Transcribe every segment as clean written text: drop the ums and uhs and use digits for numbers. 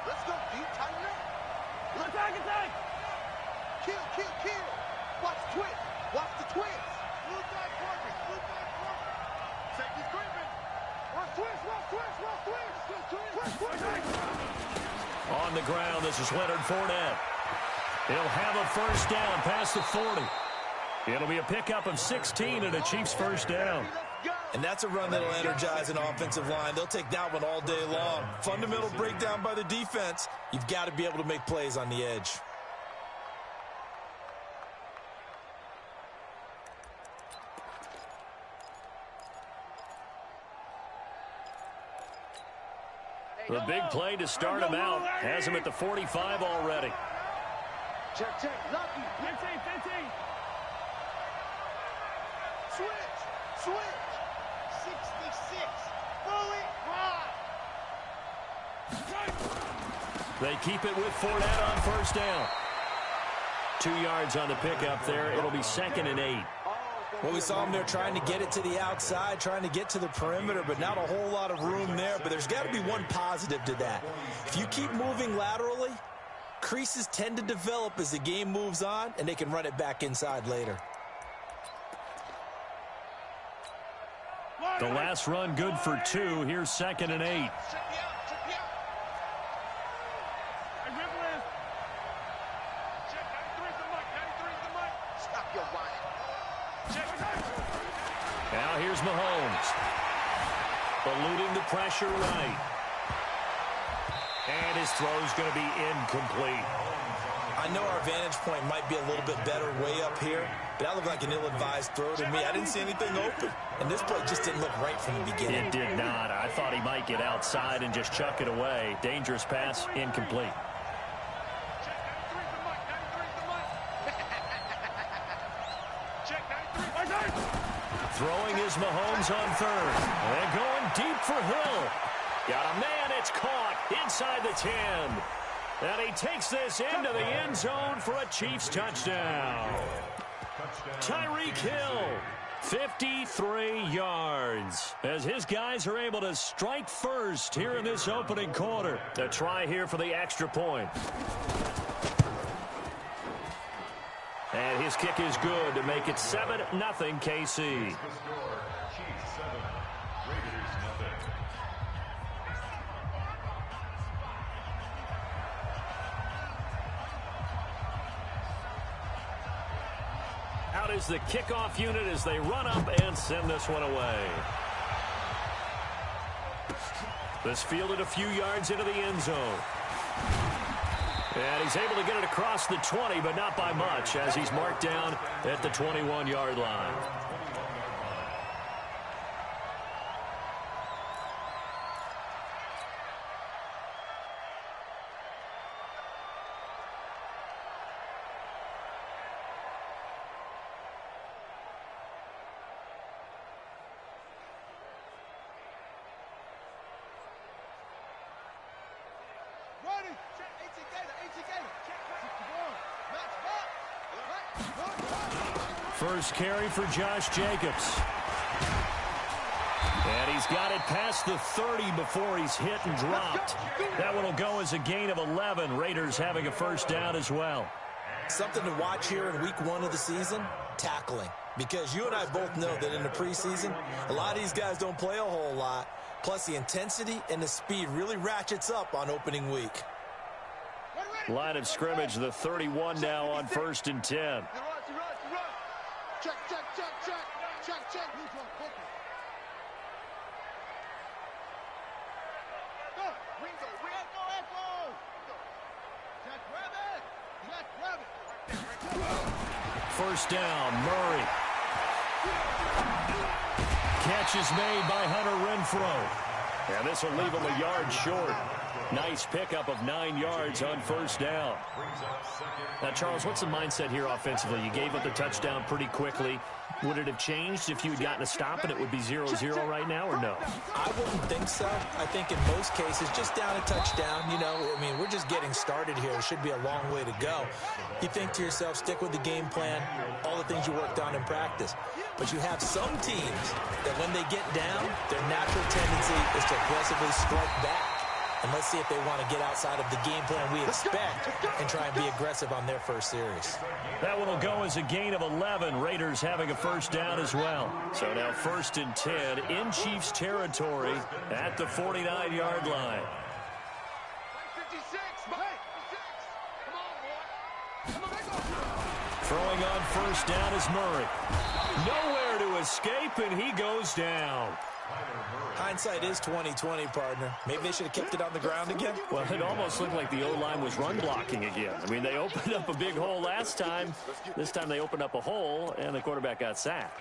Let's go, deep, tighten up. Attack. Kill. Watch the twist. Watch the twist. Blue flag working. Safety's creeping. Twist. On the ground, this is Leonard Fournette. He'll have a first down past the 40. It'll be a pickup of 16 and a Chiefs first down. And that's a run that'll energize an offensive line. They'll take that one all day long. Fundamental breakdown by the defense. You've got to be able to make plays on the edge. The big play to start him out has him at the 45 already. Check. Lucky. 15. Switch. 66. Fully wide. They keep it with Fournette on first down. 2 yards on the pickup there. It'll be 2nd and 8. Well, we saw him there trying to get it to the outside, trying to get to the perimeter, but not a whole lot of room there. But there's got to be one positive to that. If you keep moving laterally, creases tend to develop as the game moves on, and they can run it back inside later. The last run good for 2. Here's 2nd and 8. Now here's Mahomes. Eluding the pressure right. And his throw's going to be incomplete. I know our vantage point might be a little bit better way up here, but that looked like an ill-advised throw to me. I didn't see anything open, and this play just didn't look right from the beginning. It did not. I thought he might get outside and just chuck it away. Dangerous pass, incomplete. Throwing is Mahomes on 3rd. And going deep for Hill. Got a man, it's caught inside the 10. And he takes this into the end zone for a Chiefs touchdown. Tyreek Hill, 53 yards. As his guys are able to strike first here in this opening quarter. A try here for the extra point. And his kick is good to make it 7-0 KC. Out is the kickoff unit as they run up and send this one away. This fielded a few yards into the end zone. And he's able to get it across the 20, but not by much, as he's marked down at the 21-yard line. First carry for Josh Jacobs. And he's got it past the 30 before he's hit and dropped. That one will go as a gain of 11. Raiders having a first down as well. Something to watch here in week 1 of the season, tackling. Because you and I both know that in the preseason, a lot of these guys don't play a whole lot. Plus the intensity and the speed really ratchets up on opening week. Line of scrimmage, the 31 now on 1st and 10. Check. First down, Murray. Catch is made by Hunter Renfrow. And this will leave him a yard short. Nice pickup of 9 yards on first down. Now, Charles, what's the mindset here offensively? You gave up the touchdown pretty quickly. Would it have changed if you had gotten a stop and it would be 0-0 right now, or no? I wouldn't think so. I think in most cases, just down a touchdown, you know, I mean, we're just getting started here. It should be a long way to go. You think to yourself, stick with the game plan, all the things you worked on in practice. But you have some teams that when they get down, their natural tendency is to aggressively strike back. And let's see if they want to get outside of the game plan we expect and try and be aggressive on their first series. That one will go as a gain of 11. Raiders having a first down as well. So now 1st and 10 in Chiefs territory at the 49-yard line. 56, come on, boy. Throwing on first down is Murray. Nowhere to escape, and he goes down. Hindsight is 20/20, partner. Maybe they should have kept it on the ground again. Well, it almost looked like the O-line was run blocking again. I mean, they opened up a big hole last time. This time they opened up a hole, and the quarterback got sacked.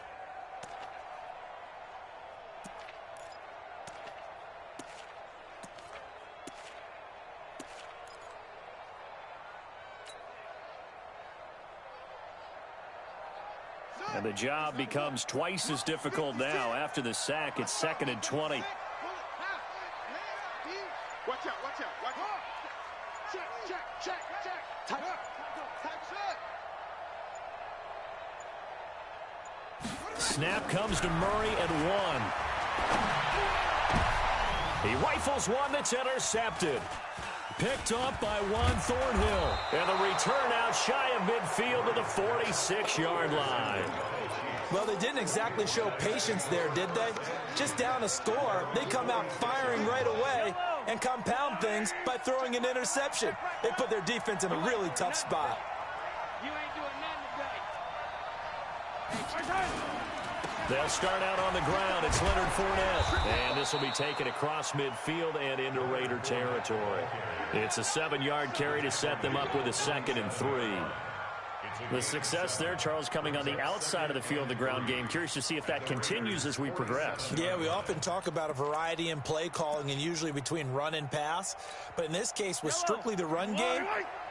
And the job becomes twice as difficult now. After the sack, it's 2nd and 20. Watch out, watch out, watch out. Check. Tight shot. Snap comes to Murray and 1. He rifles one that's intercepted. Picked up by Juan Thornhill. And the return out shy of midfield to the 46-yard line. Well, they didn't exactly show patience there, did they? Just down a score, they come out firing right away and compound things by throwing an interception. They put their defense in a really tough spot. You ain't doing nothing today. They'll start out on the ground. It's Leonard Fournette. And this will be taken across midfield and into Raider territory. It's a 7-yard carry to set them up with a 2nd and 3. The success there, Charles, coming on the outside of the field, the ground game. Curious to see if that continues as we progress. Yeah, we often talk about a variety in play calling and usually between run and pass. But in this case, with strictly the run game,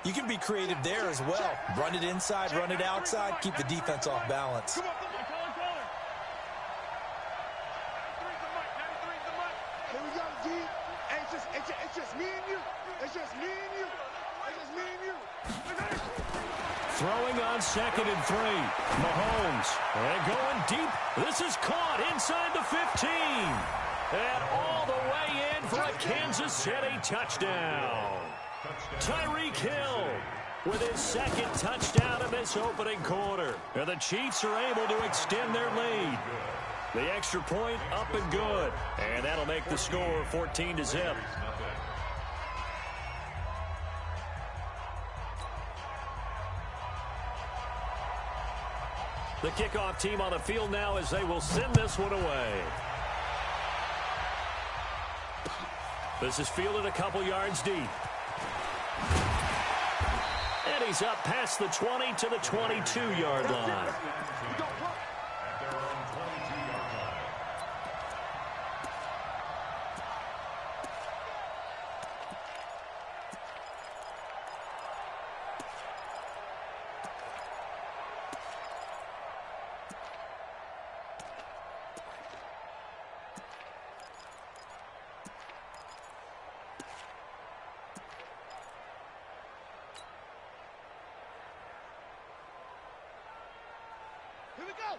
you can be creative there as well. Run it inside, run it outside, keep the defense off balance. Here we go, G. Hey, it's just me and you. It's just me and you. It's just me and you. Throwing on 2nd and 3. Mahomes. And going deep. This is caught inside the 15. And all the way in for a Kansas City touchdown. Tyreek Hill with his 2nd touchdown of this opening quarter. And the Chiefs are able to extend their lead. The extra point up and good. And that'll make the score 14-0. The kickoff team on the field now as they will send this one away. This is fielded a couple yards deep. And he's up past the 20 to the 22-yard line.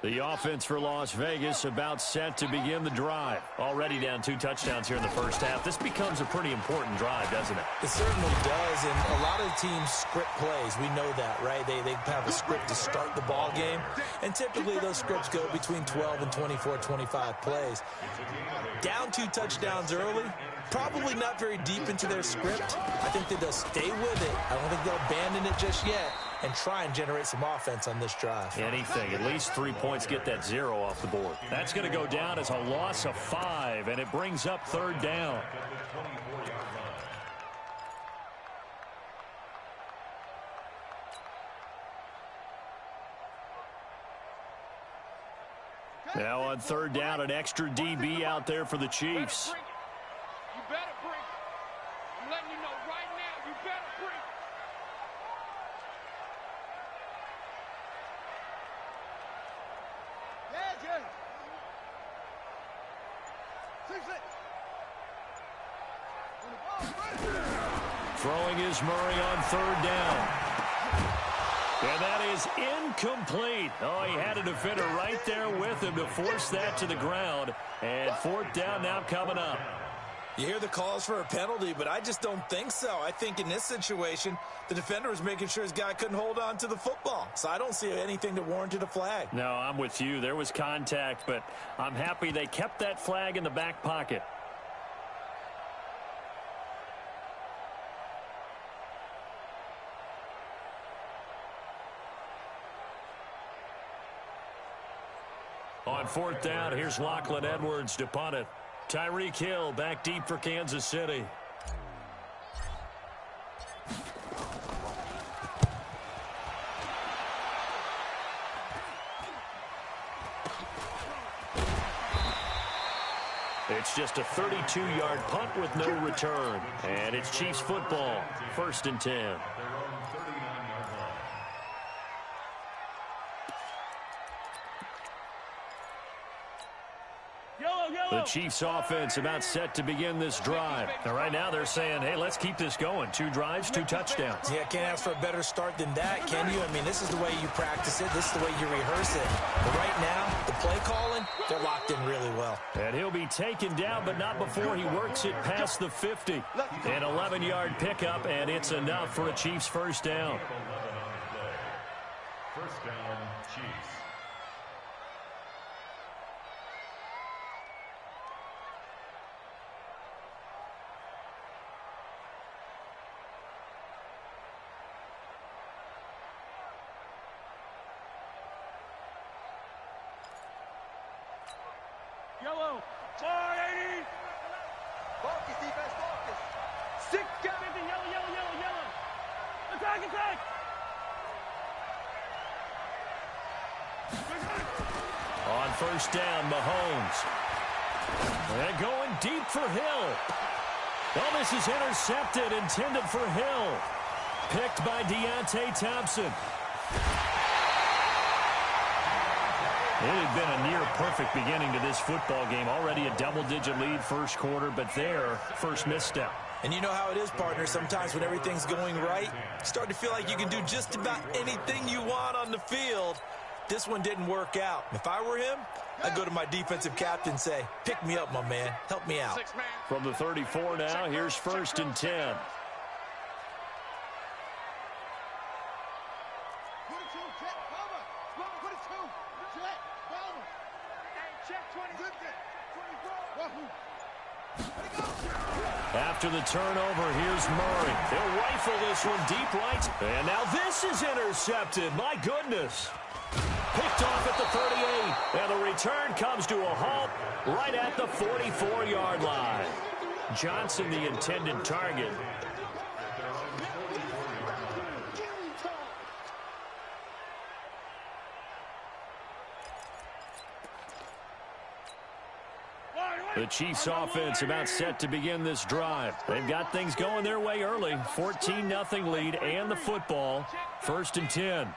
The offense for Las Vegas about set to begin the drive. Already down 2 touchdowns here in the first half. This becomes a pretty important drive, doesn't it? It certainly does, and a lot of teams script plays. We know that, right? They have a script to start the ball game, and typically those scripts go between 12 and 24, 25 plays. Down 2 touchdowns early, probably not very deep into their script. I think that they'll stay with it. I don't think they'll abandon it just yet and try and generate some offense on this drive. Anything. At least 3 points, get that 0 off the board. That's going to go down as a loss of 5, and it brings up 3rd down. Now on 3rd down, an extra DB out there for the Chiefs. You better bring it. I'm letting you know right now, you better bring it. Yeah, Jay. Throwing is Murray on 3rd down. And that is incomplete. Oh, he had a defender right there with him to force that to the ground. And 4th down now coming up. You hear the calls for a penalty, but I just don't think so. I think in this situation, the defender was making sure his guy couldn't hold on to the football. So I don't see anything that warranted a flag. No, I'm with you. There was contact, but I'm happy they kept that flag in the back pocket. On fourth down, here's Lachlan Edwards to punt it. Tyreek Hill back deep for Kansas City. It's just a 32-yard punt with no return. And it's Chiefs football, 1st and 10. The Chiefs offense about set to begin this drive. And right now they're saying, hey, let's keep this going. 2 drives, 2 touchdowns. Yeah, can't ask for a better start than that, can you? I mean, this is the way you practice it. This is the way you rehearse it. But right now, the play calling, they're locked in really well. And he'll be taken down, but not before he works it past the 50. An 11-yard pickup, and it's enough for a Chiefs first down. First down, Chiefs. Yellow. 480. Focus, defense, focus. 6 got it. Yellow. Attack. On first down, Mahomes. And going deep for Hill. Well, this is intercepted, intended for Hill. Picked by Deontay Thompson. It had been a near-perfect beginning to this football game. Already a double-digit lead first quarter, but their first misstep. And you know how it is, partner. Sometimes when everything's going right, you start to feel like you can do just about anything you want on the field. This one didn't work out. If I were him, I'd go to my defensive captain and say, pick me up, my man. Help me out. From the 34 now, here's 1st and 10. After the turnover, here's Murray. He'll rifle this one deep right. And now this is intercepted. My goodness. Picked off at the 38. And the return comes to a halt right at the 44-yard line. Johnson, the intended target. The Chiefs offense about set to begin this drive. They've got things going their way early. 14-0 lead and the football. 1st and 10. Yellow.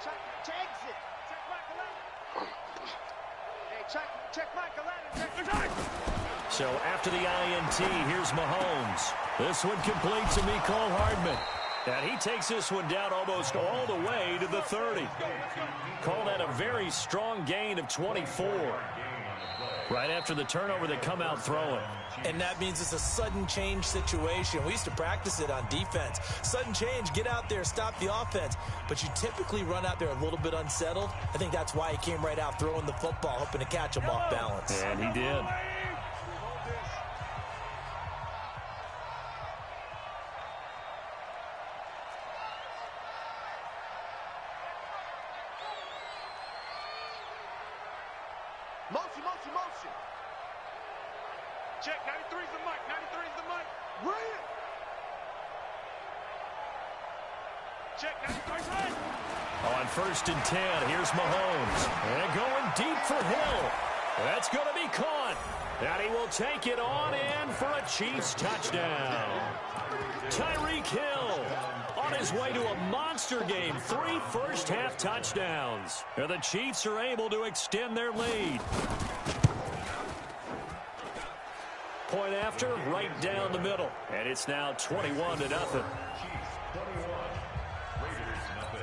Check exit. Check Michael. So after the INT, here's Mahomes. This one complete to Mecole Hardman. And he takes this one down almost all the way to the 30. Call that a very strong gain of 24. Right after the turnover, they come out throwing. And that means it's a sudden change situation. We used to practice it on defense. Sudden change, get out there, stop the offense. But you typically run out there a little bit unsettled. I think that's why he came right out throwing the football, hoping to catch him off balance. And he did. Motion. Check, 93's the mic. 93's the mic. Bring it. Check, 93's right. On 1st and 10, here's Mahomes. And going deep for Hill. That's going to be caught. And he will take it on in for a Chiefs touchdown. Tyreek Hill on his way to a monster game. 3 first-half touchdowns. And the Chiefs are able to extend their lead. Point after, right down the middle. And it's now 21-0. Chiefs 21, Raiders nothing.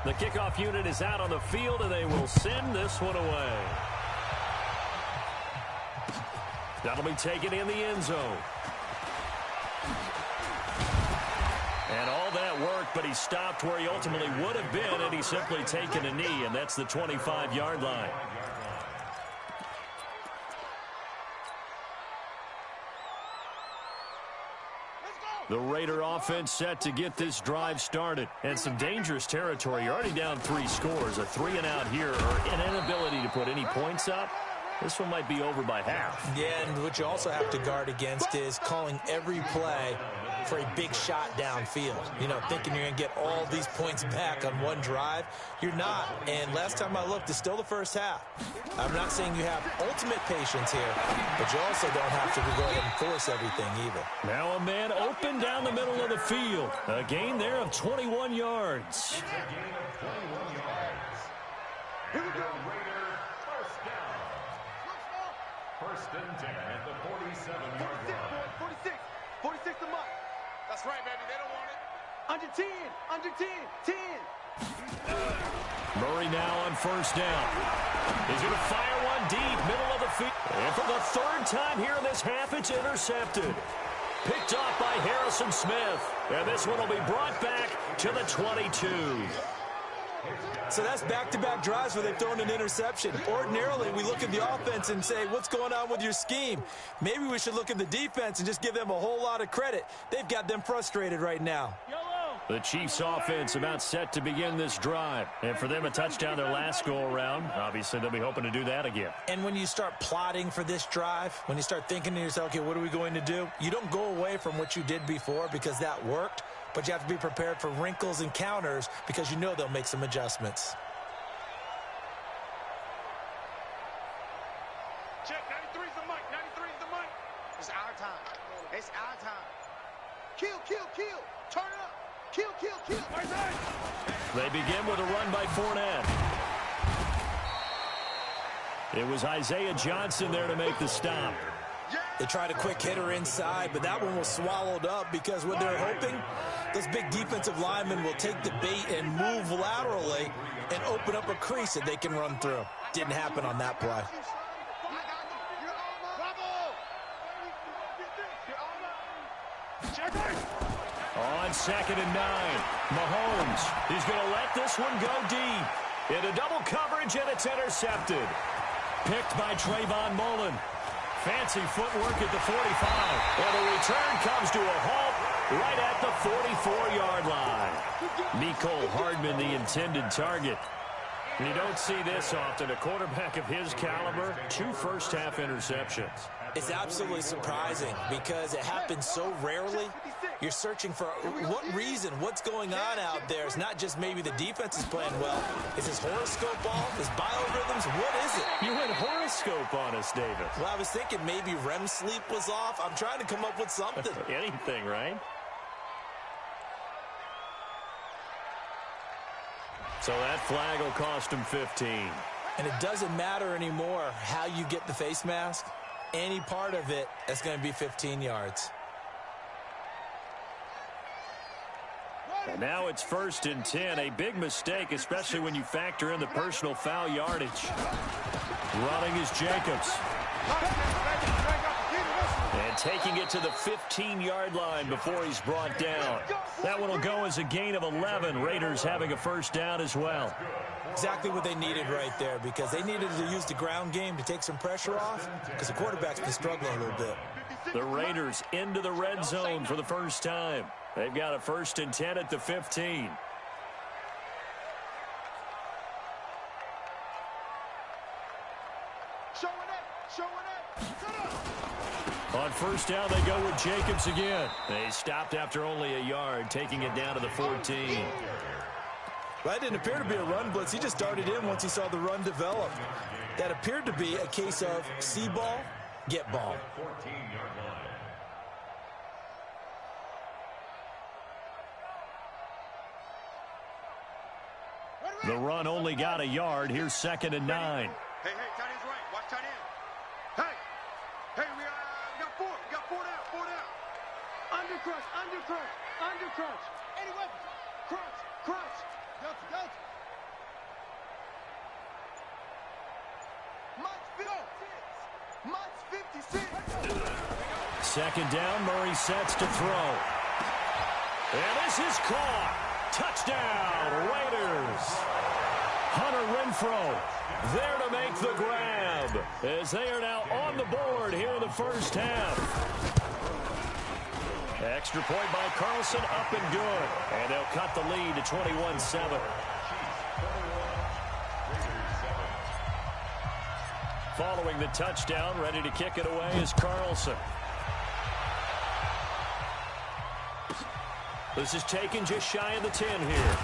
The kickoff unit is out on the field, and they will send this one away. That'll be taken in the end zone. And all that work, but he stopped where he ultimately would have been, and he's simply taken a knee, and that's the 25-yard line. The Raider offense set to get this drive started. And some dangerous territory. You're already down 3 scores. A 3-and-out here, or an inability to put any points up. This one might be over by half. Yeah, and what you also have to guard against is calling every play for a big shot downfield. You know, thinking you're going to get all these points back on one drive. You're not. And last time I looked, it's still the first half. I'm not saying you have ultimate patience here, but you also don't have to go ahead and force everything either. Now a man open down the middle of the field. A gain there of 21 yards. Here we go. First down. First and 10 at the 47-yard line. 46. 46 to Mike. That's right, baby. They don't want it. Under 10. Under 10. 10. Murray now on first down. He's going to fire one deep, middle of the field. And for the 3rd time here in this half, it's intercepted. Picked off by Harrison Smith. And this one will be brought back to the 22. So that's back-to-back drives where they've thrown an interception. Ordinarily, we look at the offense and say, what's going on with your scheme? Maybe we should look at the defense and just give them a whole lot of credit. They've got them frustrated right now. The Chiefs offense about set to begin this drive. And for them, a touchdown their last go-around. Obviously, they'll be hoping to do that again. And when you start plotting for this drive, when you start thinking to yourself, okay, what are we going to do? You don't go away from what you did before because that worked, but you have to be prepared for wrinkles and counters because you know they'll make some adjustments. Check. 93's the mic. 93's the mic. It's our time. It's our time. Kill, kill, kill. Turn it up. Kill, kill, kill. They begin with a run by Fournette. It was Isaiah Johnson there to make the stop. They tried a quick hitter inside, but that one was swallowed up because what they're hoping, those big defensive linemen will take the bait and move laterally and open up a crease that they can run through. Didn't happen on that play. On 2nd and 9, Mahomes. He's going to let this one go deep. Into double coverage, and it's intercepted. Picked by Trayvon Mullen. Fancy footwork at the 45. And the return comes to a halt right at the 44-yard line. Mecole Hardman, the intended target. And you don't see this often. A quarterback of his caliber, 2 first-half interceptions. It's absolutely surprising because it happens so rarely. You're searching for what reason, what's going on out there. It's not just maybe the defense is playing well. Is his horoscope off? His biorhythms? What is it? You went horoscope on us, David. Well, I was thinking maybe REM sleep was off. I'm trying to come up with something. Anything, right? So that flag will cost him 15. And it doesn't matter anymore how you get the face mask. Any part of it, that's going to be 15 yards. And now it's 1st and 10. A big mistake, especially when you factor in the personal foul yardage. Running is Jacobs. And taking it to the 15-yard line before he's brought down. That one will go as a gain of 11. Raiders having a first down as well. Exactly what they needed right there because they needed to use the ground game to take some pressure off because the quarterback's been struggling a little bit. The Raiders into the red zone for the first time. They've got a 1st and 10 at the 15. On first down, they go with Jacobs again. They stopped after only a yard, taking it down to the 14. Well, that didn't appear to be a run blitz. He just darted in once he saw the run develop. That appeared to be a case of see ball, get ball. 14-yard line. The run only got a yard. Here's 2nd and 9. Hey, tight end's right. Watch tight end. Hey, we got 4. We got 4 down. 4 down. Under crunch. Any weapons. Crunch. Second down, Murray sets to throw. And this is caught. Touchdown, Raiders. Hunter Renfrow there to make the grab as they are now on the board here in the first half. Extra point by Carlson, up and good. And they'll cut the lead to 21-7. Following the touchdown, ready to kick it away is Carlson. This is taken just shy of the 10 here.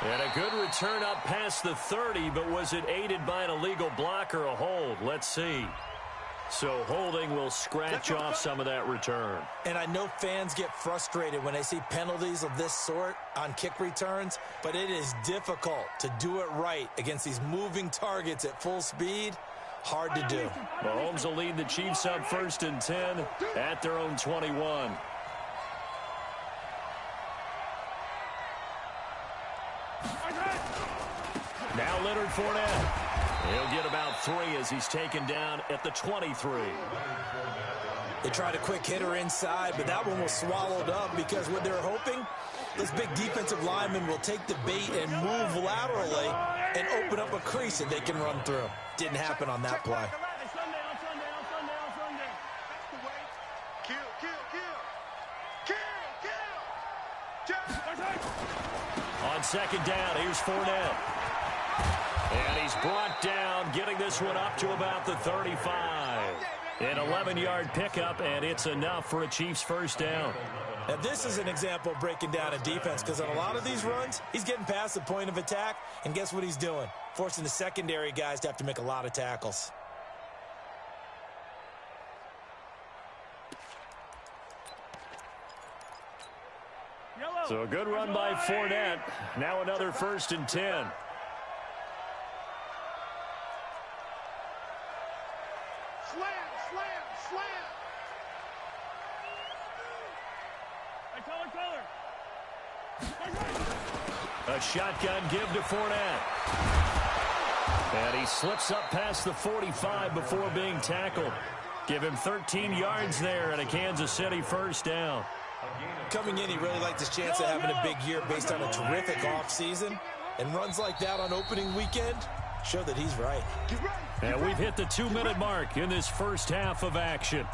And a good return up past the 30, but was it aided by an illegal block or a hold? Let's see. So holding will scratch off some of that return. And I know fans get frustrated when they see penalties of this sort on kick returns, but it is difficult to do it right against these moving targets at full speed. Hard to do. Mahomes will lead the Chiefs up 1st and 10 at their own 21. Now Leonard Fournette. He'll get about 3 as he's taken down at the 23. They tried a quick hitter inside, but that one was swallowed up because what they're hoping, this big defensive lineman will take the bait and move laterally and open up a crease that they can run through. Didn't happen on that play. On second down, here's Fournette. And he's brought down, getting this one up to about the 35. An 11-yard pickup, and it's enough for a Chiefs first down. Now, this is an example of breaking down a defense because on a lot of these runs, he's getting past the point of attack, and guess what he's doing? Forcing the secondary guys to have to make a lot of tackles. So a good run by Fournette. Now another 1st and 10. A shotgun give to Fournette. And he slips up past the 45 before being tackled. Give him 13 yards there and a Kansas City first down. Coming in, he really liked his chance of having a big year based on a terrific offseason. And runs like that on opening weekend show that he's right. And we've hit the 2-minute mark in this first half of action.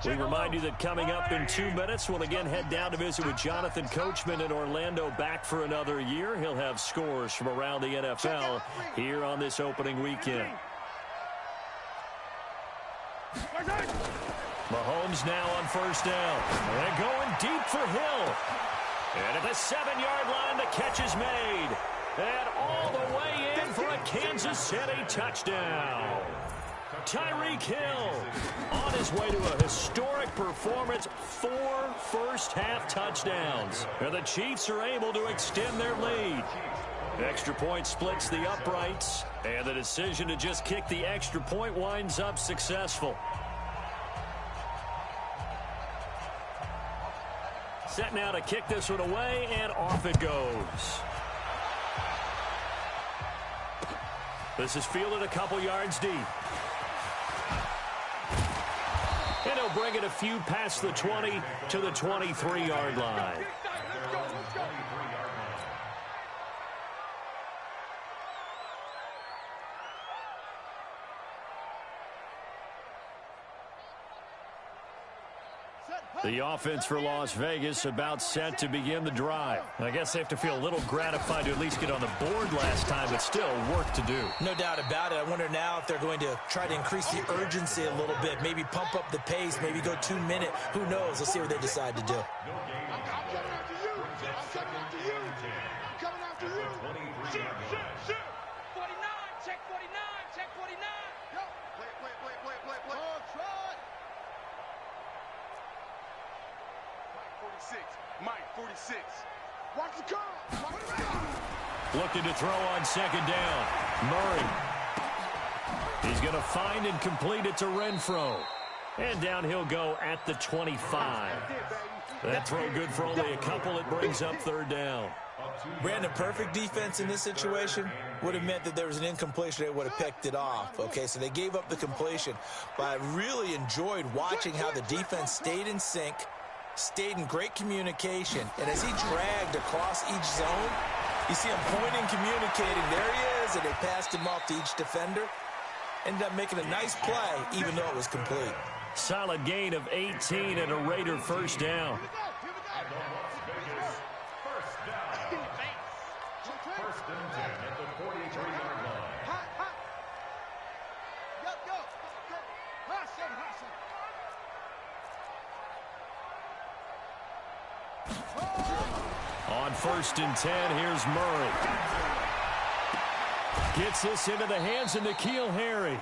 We remind you that coming up in 2 minutes, we'll again head down to visit with Jonathan Coachman in Orlando, back for another year. He'll have scores from around the NFL here on this opening weekend. Mahomes now on first down. And going deep for Hill. And at the 7-yard line, the catch is made. And all the way in for a Kansas City touchdown. Tyreek Hill on his way to a historic performance, 4 first-half touchdowns. And the Chiefs are able to extend their lead. Extra point splits the uprights, and the decision to just kick the extra point winds up successful. Set now to kick this one away, and off it goes. This is fielded a couple yards deep. And he'll bring it a few past the 20 to the 23-yard line. The offense for Las Vegas about set to begin the drive. I guess they have to feel a little gratified to at least get on the board last time, but still work to do. No doubt about it. I wonder now if they're going to try to increase the urgency a little bit, maybe pump up the pace, maybe go 2-minute. Who knows? Let's see what they decide to do. I'm coming after you. I'm coming after you. I'm coming after you. Shoot. 49, check 49, check 49. Yo, play. Oh, try. Mike 46. Watch the curl. Looking to throw on second down. Murray. He's going to find and complete it to Renfrow. And down he'll go at the 25. That throw good for only a couple. It brings up third down. Brandon, perfect defense in this situation would have meant that there was an incompletion. They would have picked it off. Okay, so they gave up the completion. But I really enjoyed watching how the defense stayed in sync, stayed in great communication. And as he dragged across each zone, you see him pointing, communicating. There he is, and they passed him off to each defender. Ended up making a nice play, even though it was complete. Solid gain of 18 and a Raider first down. First and 10 at the 43-yard line. On first and 10, here's Murray. Gets this into the hands of N'Keal Harry.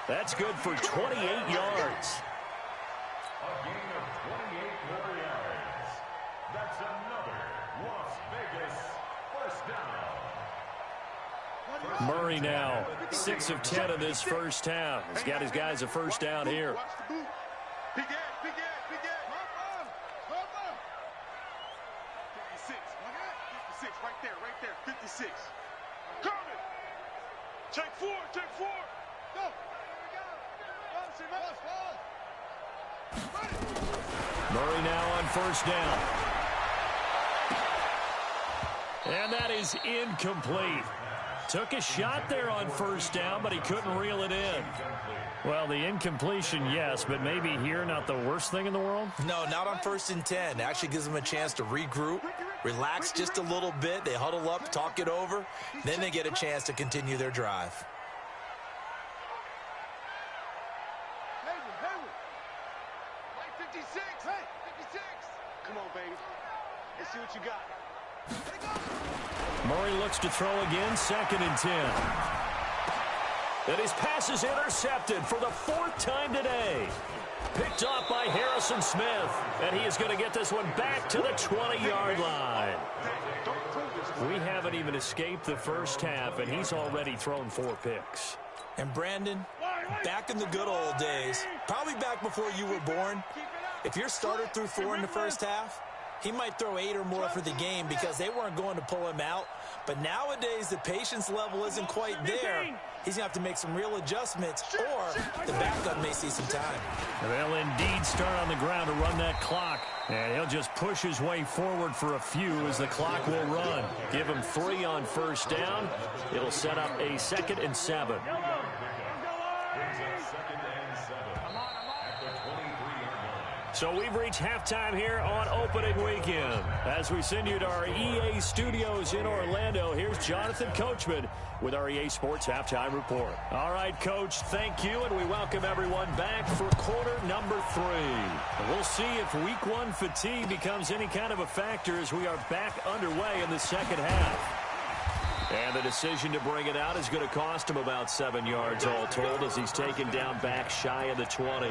That's good for 28 yards. A gain of 28 more yards. That's another Las Vegas first down. Murray now 6 of 10 in this first half. He's got his guys a first down here. Big Ed. 56, right there, 56. Coming. Take four. Go. Murray now on first down. And that is incomplete. Took a shot there on first down, but he couldn't reel it in. Well, the incompletion, yes, but maybe here not the worst thing in the world? No, not on first and 10. It actually gives them a chance to regroup, relax just a little bit. They huddle up, talk it over. Then they get a chance to continue their drive. Right 56. Hey, 56. Come on, baby. Let's see what you got. Murray looks to throw again, 2nd and 10. And his pass is intercepted for the 4th time today. Picked off by Harrison Smith. And he is going to get this one back to the 20-yard line. We haven't even escaped the first half, and he's already thrown 4 picks. And Brandon, back in the good old days, probably back before you were born, if your starter threw 4 in the first half, he might throw 8 or more for the game because they weren't going to pull him out. But nowadays, the patience level isn't quite there. He's going to have to make some real adjustments, or the backup may see some time. They'll indeed start on the ground to run that clock. And he'll just push his way forward for a few as the clock will run. Give him 3 on first down. It'll set up a 2nd and 7. So we've reached halftime here on opening weekend. As we send you to our EA studios in Orlando, here's Jonathan Coachman with our EA Sports Halftime Report. All right, Coach, thank you, and we welcome everyone back for quarter number 3. We'll see if week 1 fatigue becomes any kind of a factor as we are back underway in the second half. And the decision to bring it out is going to cost him about 7 yards all told as he's taken down back shy of the 20.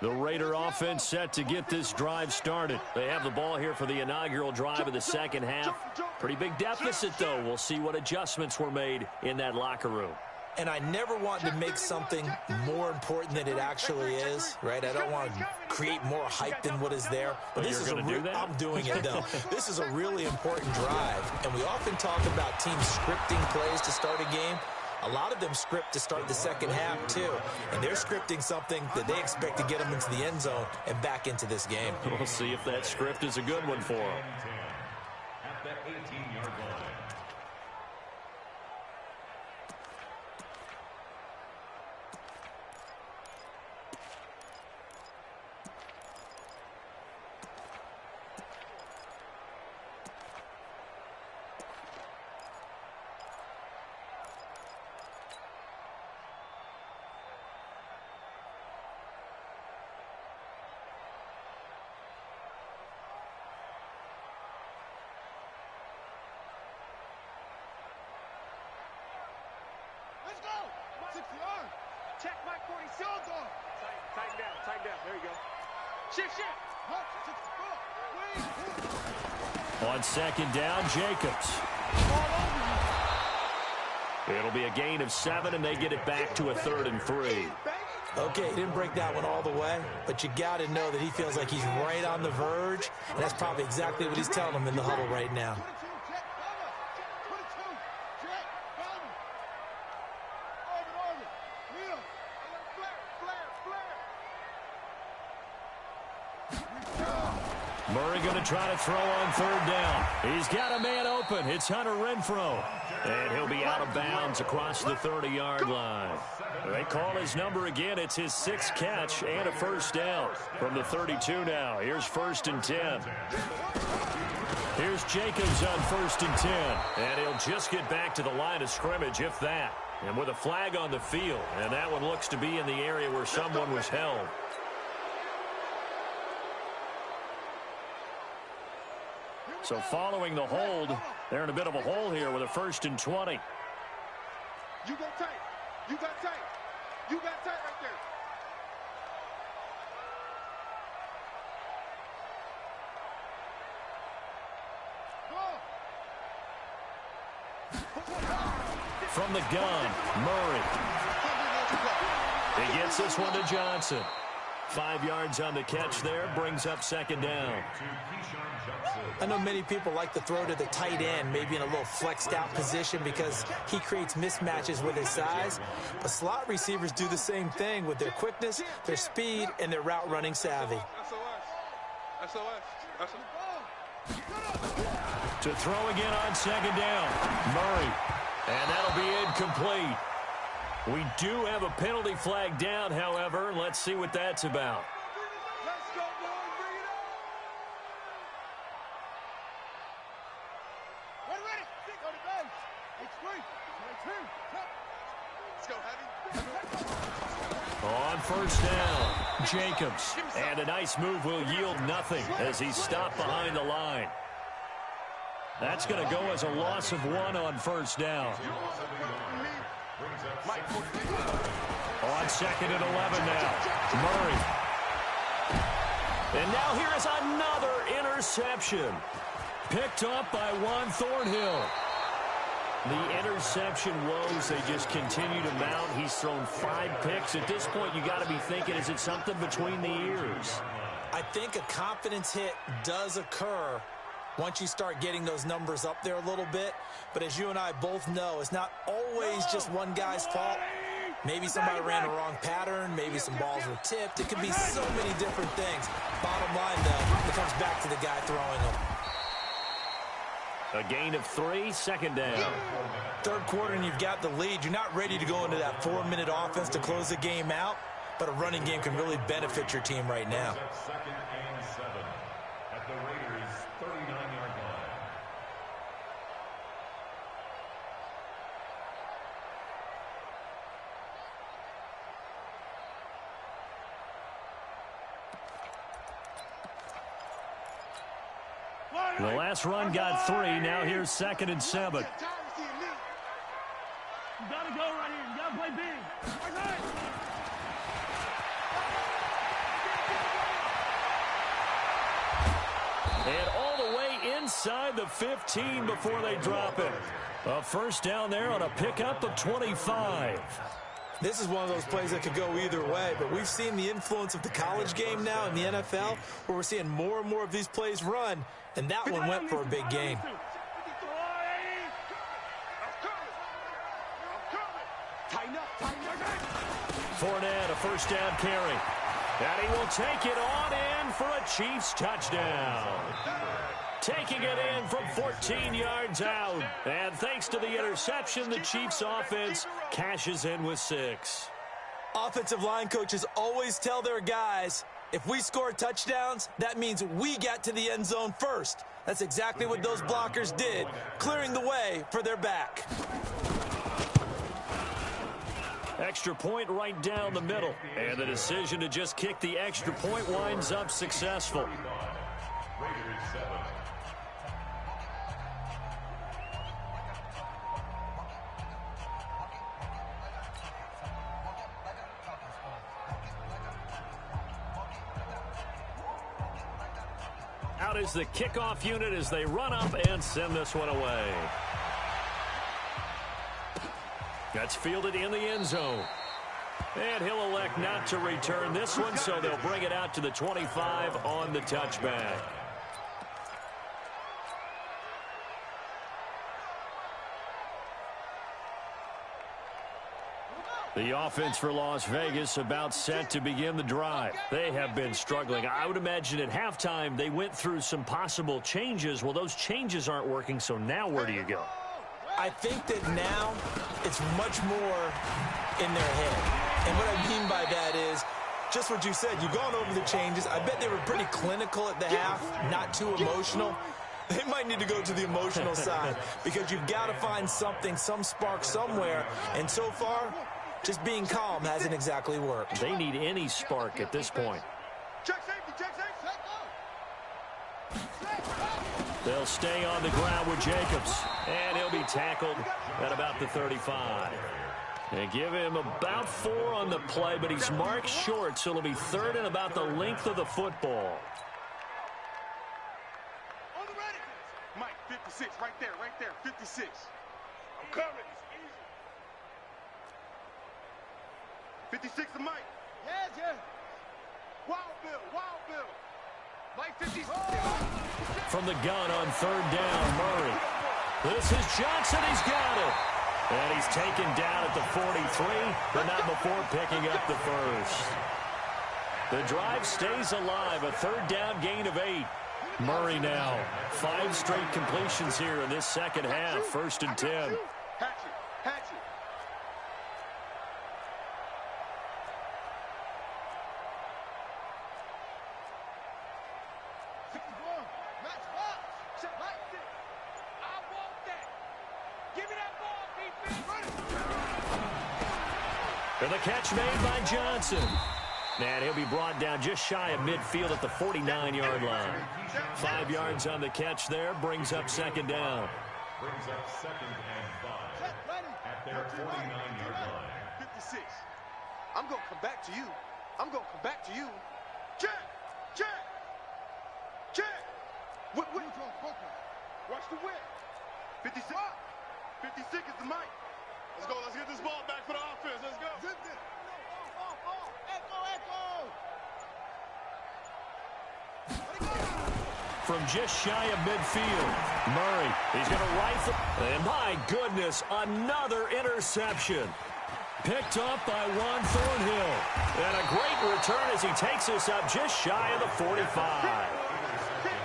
The Raider offense set to get this drive started. They have the ball here for the inaugural drive of the second half. Pretty big deficit, though. We'll see what adjustments were made in that locker room. And I never want to make something more important than it actually is, right? I don't want to create more hype than what is there. But this is I'm doing it, though. This is a really important drive. And we often talk about teams scripting plays to start a game. A lot of them script to start the second half, too. And they're scripting something that they expect to get them into the end zone and back into this game. We'll see if that script is a good one for them. At the 18-yard line. Let's go. 60 yards. Check Mike 46. Tighten down. There you go. Shift. On second down, Jacobs. It'll be a gain of 7, and they get it back to a 3rd and 3. Okay, he didn't break that one all the way, but you got to know that he feels like he's right on the verge, and that's probably exactly what he's telling them in the huddle right now. Murray going to try to throw on 3rd down. He's got a man open. It's Hunter Renfrow. And he'll be out of bounds across the 30-yard line. They call his number again. It's his 6th catch and a 1st down from the 32 now. Here's 1st and 10. Here's Jacobs on 1st and 10. And he'll just get back to the line of scrimmage, if that. And with a flag on the field. And that one looks to be in the area where someone was held. So following the hold, they're in a bit of a hole here with a 1st and 20. You go tight. You got tight. You got tight right there. From the gun, Murray. He gets this one to Johnson. 5 yards on the catch there, brings up 2nd down. I know many people like to throw to the tight end, maybe in a little flexed out position because he creates mismatches with his size. But slot receivers do the same thing with their quickness, their speed, and their route running savvy. To throw again on 2nd down, Murray. And that'll be incomplete. We do have a penalty flag down, however. Let's see what that's about. Let's go, boys. Bring it on. Ready. Go to base. Let's go, heavy. On 1st down, Jacobs. And a nice move will yield nothing as he's stopped behind the line. That's going to go as a loss of 1 on 1st down. On 2nd and 11 now, Murray. And now here is another interception. Picked up by Juan Thornhill. The interception woes, they just continue to mount. He's thrown 5 picks. At this point, you got to be thinking, is it something between the ears? I think a confidence hit does occur once you start getting those numbers up there a little bit. But as you and I both know, it's not always just one guy's fault. Maybe somebody ran the wrong pattern. Maybe some balls were tipped. It could be so many different things. Bottom line, though, it comes back to the guy throwing them. A gain of 3, 2nd down. 3rd quarter and you've got the lead. You're not ready to go into that 4-minute offense to close the game out, but a running game can really benefit your team right now. 2nd and 7 at the Raiders' 39-yard line. The last run got 3. Now here's 2nd and 7. You gotta go right here. You gotta play big. And all the way inside the 15 before they drop it. A 1st down there on a pickup of 25. This is one of those plays that could go either way, but we've seen the influence of the college game now in the NFL, where we're seeing more and more of these plays run, and that one went for a big gain. Fournette, a 1st down carry. And he will take it on in for a Chiefs touchdown. Taking it in from 14 yards out. And thanks to the interception, the Chiefs offense cashes in with 6. Offensive line coaches always tell their guys, if we score touchdowns, that means we got to the end zone first. That's exactly what those blockers did, clearing the way for their back. Extra point right down the middle. And the decision to just kick the extra point winds up successful. Raiders 7. Out is the kickoff unit as they run up and send this one away. That's fielded in the end zone. And he'll elect not to return this one, so they'll bring it out to the 25 on the touchback. The offense for Las Vegas about set to begin the drive. They have been struggling. I would imagine at halftime they went through some possible changes. Well, those changes aren't working, so now where do you go? I think that now it's much more in their head. And what I mean by that is just what you said. You've gone over the changes. I bet they were pretty clinical at the half, not too emotional. They might need to go to the emotional side because you've got to find something, some spark somewhere. And so far, just being calm hasn't exactly worked. They need any spark at this point. Check safety, check safety. They'll stay on the ground with Jacobs. And he'll be tackled at about the 35. They give him about 4 on the play, but he's marked short, so it'll be 3rd and about the length of the football. On the ready. Mike, 56, right there, 56. I'm coming. 56 to Mike. Yeah. Wild Bill. Mike 56. From the gun on 3rd down, Murray. This is Johnson. He's got it. And he's taken down at the 43, but not before picking up the first. The drive stays alive. A 3rd down gain of 8. Murray now. 5 straight completions here in this second half. 1st and 10. Hatchet. And the catch made by Johnson. And he'll be brought down just shy of midfield at the 49-yard line. 5 yards on the catch there, brings up 2nd down. Brings up 2nd and 5 at their 49-yard line. 56. I'm going to come back to you. Check. Whip. Watch the whip. 56. 56 is the mic. Let's get this ball back for the offense. Let's go. Echo. From just shy of midfield, Murray, he's going to rifle. And my goodness, another interception. Picked up by Juan Thornhill. And a great return as he takes us up just shy of the 45.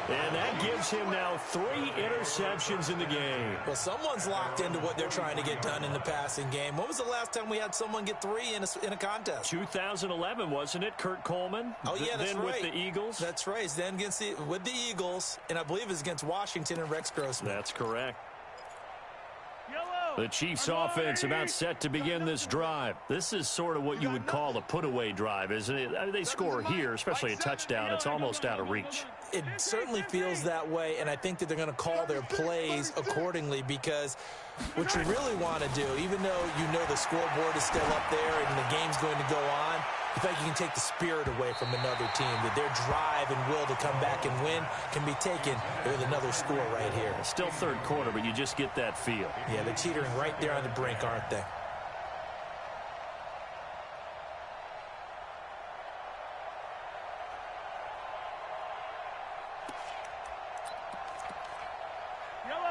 And that gives him now 3 interceptions in the game. Well, someone's locked into what they're trying to get done in the passing game. When was the last time we had someone get 3 in a contest? 2011, wasn't it? Kurt Coleman. Oh, yeah, that's then right. With the Eagles. That's right. Then with the Eagles, and I believe it's against Washington and Rex Grossman. That's correct. The Chiefs offense about set to begin this drive. This is sort of what you would call a put-away drive, isn't it? I mean, they score here, especially a touchdown. It's almost out of reach. It certainly feels that way, and I think that they're going to call their plays accordingly because what you really want to do, even though you know the scoreboard is still up there and the game's going to go on, I think you can take the spirit away from another team, that their drive and will to come back and win can be taken with another score right here. Still 3rd quarter, but you just get that feel. Yeah, they're teetering right there on the brink, aren't they?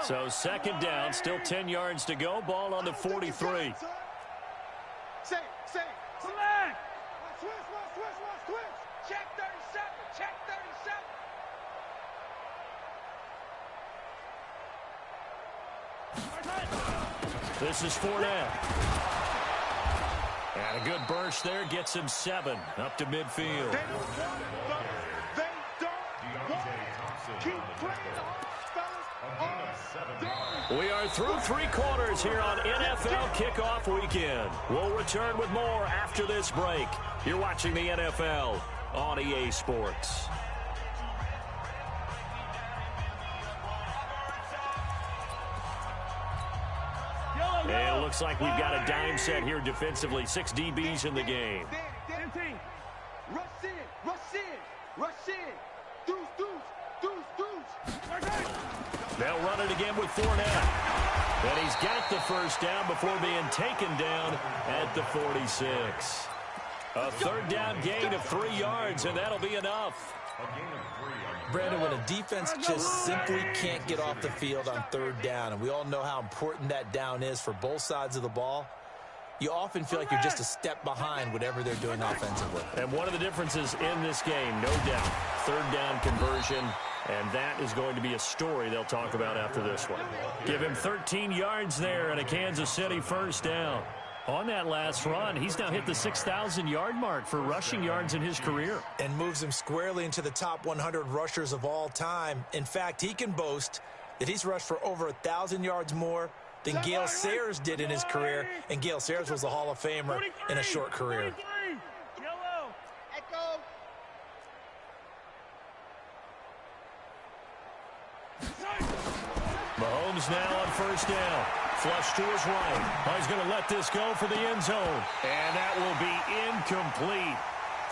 So 2nd down, still 10 yards to go. Ball on the 43. Say. Select. Switch. Check 37. This is Fournette. And a good burst there gets him 7 up to midfield. They don't keep playing We are through 3 quarters here on NFL Kickoff Weekend. We'll return with more after this break. You're watching the NFL on EA Sports. And it looks like we've got a dime set here defensively. 6 DBs in the game. Rush in. Deuce. They'll run it again with Fournette. And he's got the first down before being taken down at the 46. A third down gain of 3 yards, and that'll be enough. Brandon, when a defense just simply can't get off the field on third down, and we all know how important that down is for both sides of the ball, you often feel like you're just a step behind whatever they're doing offensively. And one of the differences in this game, no doubt, third down conversion, and that is going to be a story they'll talk about after this one. Give him 13 yards there and a Kansas City first down. On that last run, he's now hit the 6,000-yard mark for rushing yards in his career. And moves him squarely into the top 100 rushers of all time. In fact, he can boast that he's rushed for over 1,000 yards more than Gale Sayers did in his career. And Gale Sayers was a Hall of Famer in a short career. Mahomes now on first down. Flush to his right. Oh, he's going to let this go for the end zone. And that will be incomplete.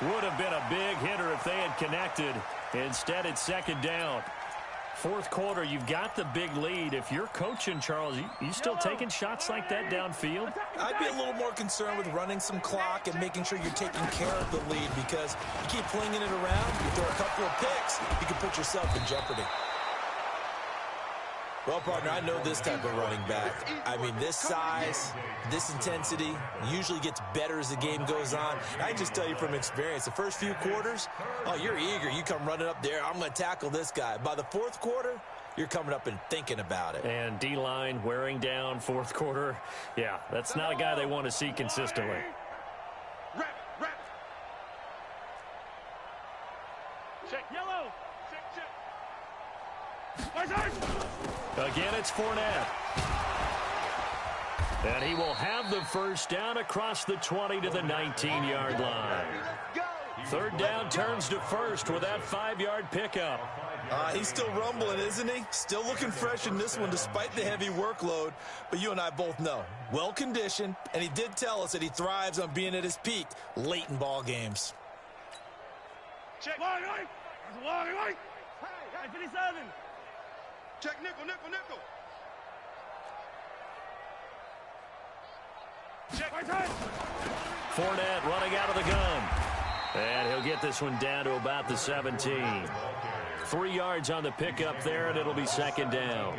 Would have been a big hitter if they had connected. Instead, it's second down. Fourth quarter, you've got the big lead. If you're coaching, Charles, you still taking shots like that downfield? I'd be a little more concerned with running some clock and making sure you're taking care of the lead, because you keep flinging it around, you throw a couple of picks, you can put yourself in jeopardy. Well, partner, I know this type of running back. I mean, this size, this intensity usually gets better as the game goes on. I can just tell you from experience, the first few quarters, oh, you're eager. You come running up there, I'm going to tackle this guy. By the fourth quarter, you're coming up and thinking about it. And D-line wearing down fourth quarter. Yeah, that's not a guy they want to see consistently. Check yellow. Again, it's Fournette. And he will have the first down across the 20 to the 19-yard line. Third down turns to first with that 5-yard pickup. He's still rumbling, isn't he? Still looking fresh in this one despite the heavy workload. But you and I both know, well-conditioned, and he did tell us that he thrives on being at his peak late in ball games. Check. Hey, 57. Check nickel. Check. Right side. Fournette running out of the gun. And he'll get this one down to about the 17. 3 yards on the pickup there, and it'll be second down.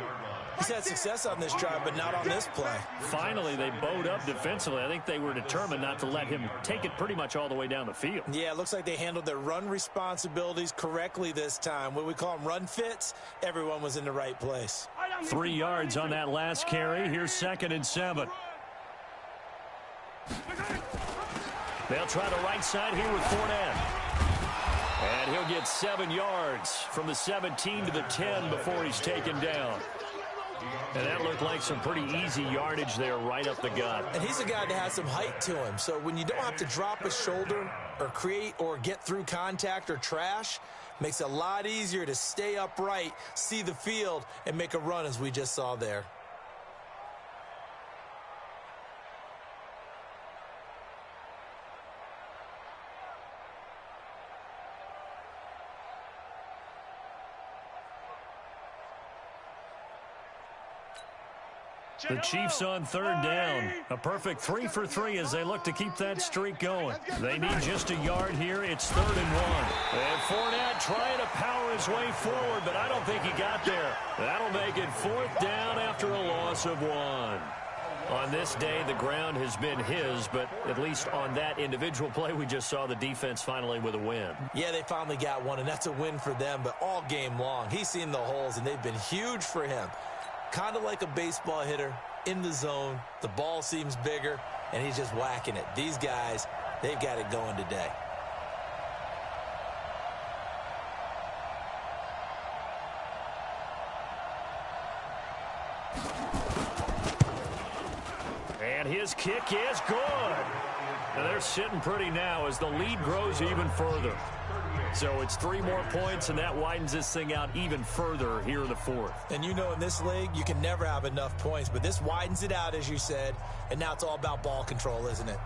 He's had success on this drive, but not on this play. Finally, they bowed up defensively. I think they were determined not to let him take it pretty much all the way down the field. Yeah, it looks like they handled their run responsibilities correctly this time. When we call them run fits, everyone was in the right place. 3 yards on that last carry. Here's 2nd and 7. They'll try the right side here with Fournette. And he'll get 7 yards from the 17 to the 10 before he's taken down. And that looked like some pretty easy yardage there right up the gut. And he's a guy that has some height to him. So when you don't have to drop a shoulder or create or get through contact or trash, makes it a lot easier to stay upright, see the field, and make a run as we just saw there. The Chiefs on third down. A perfect 3 for 3 as they look to keep that streak going. They need just a yard here. It's 3rd and 1. And Fournette trying to power his way forward, but I don't think he got there. That'll make it 4th down after a loss of 1. On this day, the ground has been his, but at least on that individual play, we just saw the defense finally with a win. Yeah, they finally got one, and that's a win for them, but all game long, he's seen the holes, and they've been huge for him. Kind of like a baseball hitter in the zone. The ball seems bigger, and he's just whacking it. These guys, they've got it going today. And his kick is good. Now they're sitting pretty now as the lead grows even further. So it's 3 more points, and that widens this thing out even further here in the 4th. And you know, in this league, you can never have enough points, but this widens it out, as you said, and now it's all about ball control, isn't it?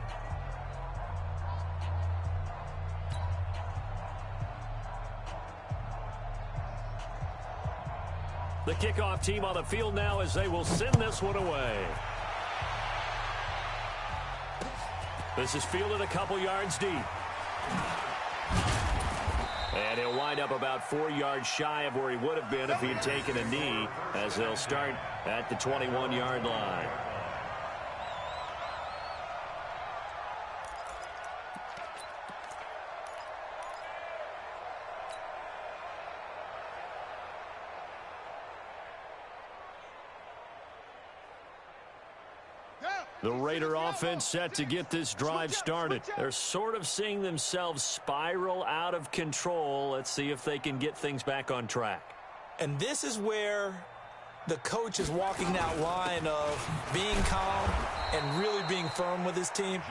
The kickoff team on the field now as they will send this one away. This is fielded a couple yards deep. And he'll wind up about 4 yards shy of where he would have been if he had taken a knee, as they'll start at the 21-yard line. The Raider offense set to get this drive started. They're sort of seeing themselves spiral out of control. Let's see if they can get things back on track. And this is where the coach is walking that line of being calm and really being firm with his team.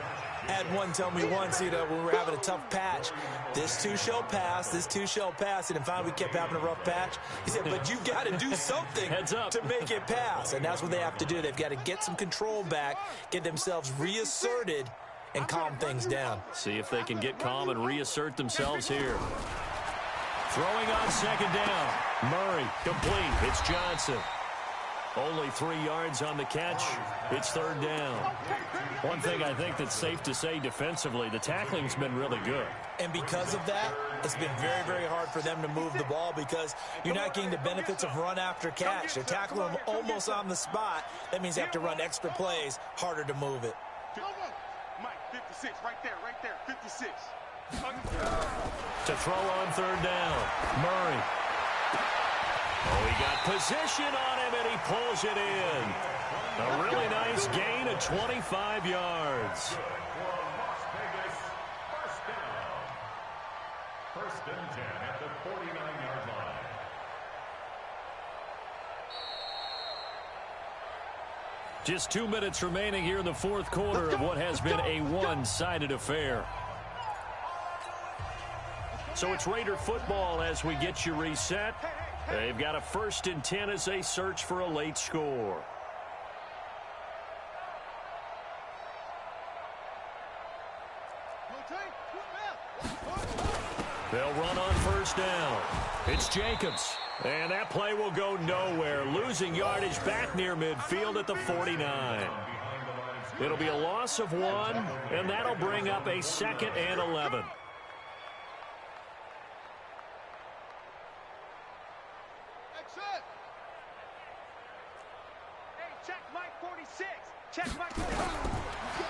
I had one tell me once, when we were having a tough patch, this too shall pass, this too shall pass. And finally we kept having a rough patch. He said, but you got to do something to make it pass. And that's what they have to do. They've got to get some control back, get themselves reasserted, and calm things down. See if they can get calm and reassert themselves here. Throwing on second down. Murray, complete. It's Johnson. Only 3 yards on the catch. It's third down. One thing I think that's safe to say defensively, the tackling's been really good. And because of that, it's been very, very hard for them to move the ball because you're not getting the benefits of run after catch. They're tackling them almost on the spot. That means they have to run extra plays, harder to move it. Mike, 56, right there, 56. To throw on third down, Murray. Oh, he got position on him, and he pulls it in. A really nice gain of 25 yards. First and 10 at the 49-yard line. Just 2 minutes remaining here in the fourth quarter of what has been a one-sided affair. So it's Raider football as we get you reset. They've got a 1st and 10 as they search for a late score. They'll run on first down. It's Jacobs. And that play will go nowhere. Losing yardage back near midfield at the 49. It'll be a loss of 1, and that'll bring up a 2nd and 11.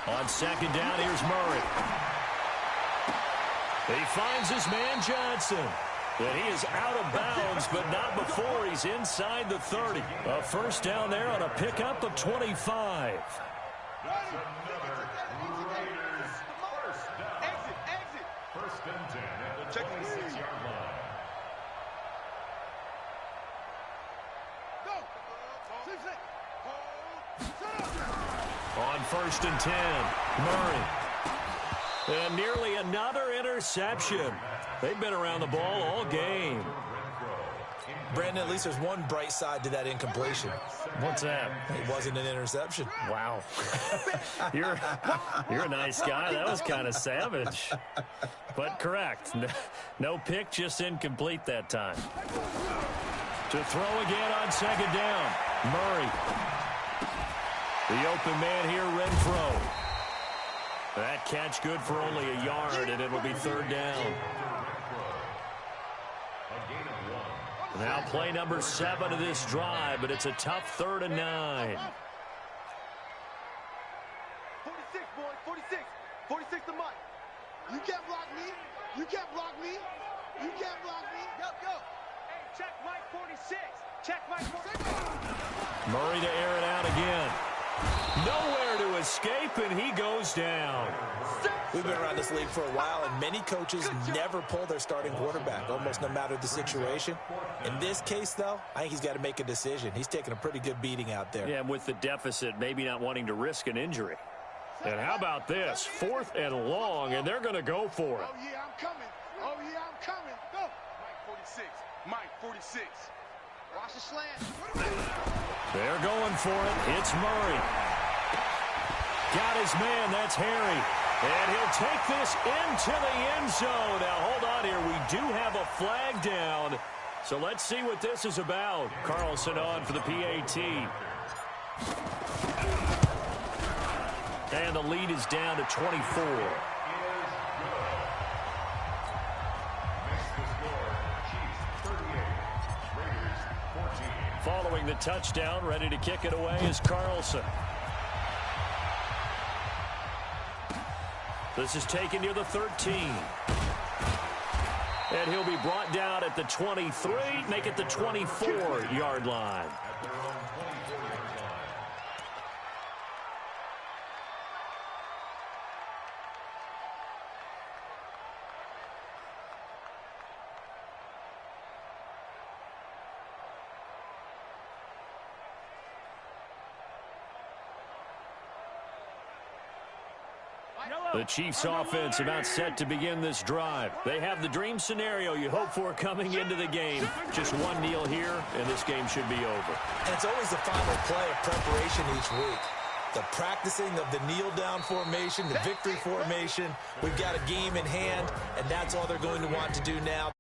On second down, here's Murray. He finds his man Johnson. And he is out of bounds, but not before he's inside the 30. A first down there on a pickup of 25. That's another Raiders first down. Exit. First and 10 at the 26-yard line. On first and 10, Murray. And nearly another interception. They've been around the ball all game. Brandon, at least there's one bright side to that incompletion. What's that? It wasn't an interception. Wow. You're a nice guy. That was kind of savage. But correct. No pick, just incomplete that time. To throw again on second down, Murray. The open man here, Renfro. That catch good for only a yard, and it'll be third down. Now play number 7 of this drive, but it's a tough 3rd and 9. 46, boy, 46. 46 to Mike. You can't block me. You can't block me. You can't block me. Go. Hey, check Mike 46. Check Mike 46. Murray to air it out again. Nowhere to escape, and he goes down. We've been around this league for a while, and many coaches never pull their starting quarterback, almost no matter the situation. In this case, though, I think he's got to make a decision. He's taking a pretty good beating out there. Yeah, with the deficit, maybe not wanting to risk an injury. And how about this? 4th and long, and they're going to go for it. Oh, yeah, I'm coming. Go. Mike 46. Watch the slant. They're going for it. It's Murray. Got his man. That's Harry. And he'll take this into the end zone. Now, hold on here. We do have a flag down. So let's see what this is about. Carlson on for the PAT. And the lead is down to 24. Following the touchdown, ready to kick it away is Carlson. This is taken near the 13. And he'll be brought down at the 23, make it the 24-yard line. The Chiefs offense about set to begin this drive. They have the dream scenario you hope for coming into the game. Just one kneel here, and this game should be over. And it's always the final play of preparation each week. The practicing of the kneel-down formation, the victory formation. We've got a game in hand, and that's all they're going to want to do now.